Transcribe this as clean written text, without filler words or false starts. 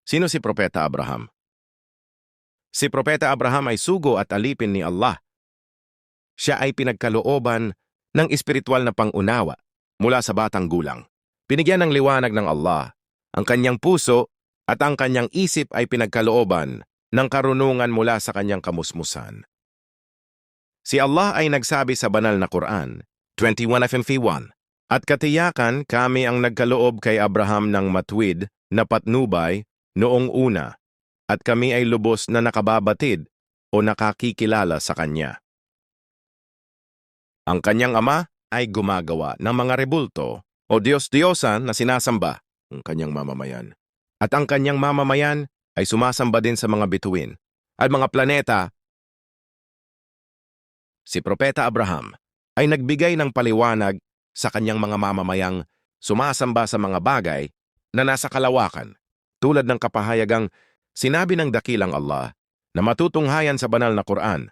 Sino si Propeta Abraham? Si Propeta Abraham ay sugo at alipin ni Allah. Siya ay pinagkalooban ng espiritual na pangunawa mula sa batang gulang. Binigyan ng liwanag ng Allah ang kanyang puso at ang kanyang isip ay pinagkalooban ng karunungan mula sa kanyang kamusmusan. Si Allah ay nagsabi sa banal na Quran, 21 FMV 1, "At katiyakan kami ang nagkaloob kay Abraham ng matuwid na patnubay noong una, at kami ay lubos na nakababatid o nakakikilala sa kanya." Ang kanyang ama ay gumagawa ng mga rebulto o Diyos-Diyosan na sinasamba ang kanyang mamamayan. At ang kanyang mamamayan ay sumasamba din sa mga bituin at mga planeta. Si Propeta Abraham ay nagbigay ng paliwanag sa kanyang mga mamamayang sumasamba sa mga bagay na nasa kalawakan, tulad ng kapahayagang sinabi ng dakilang Allah na matutunghayan sa banal na Quran,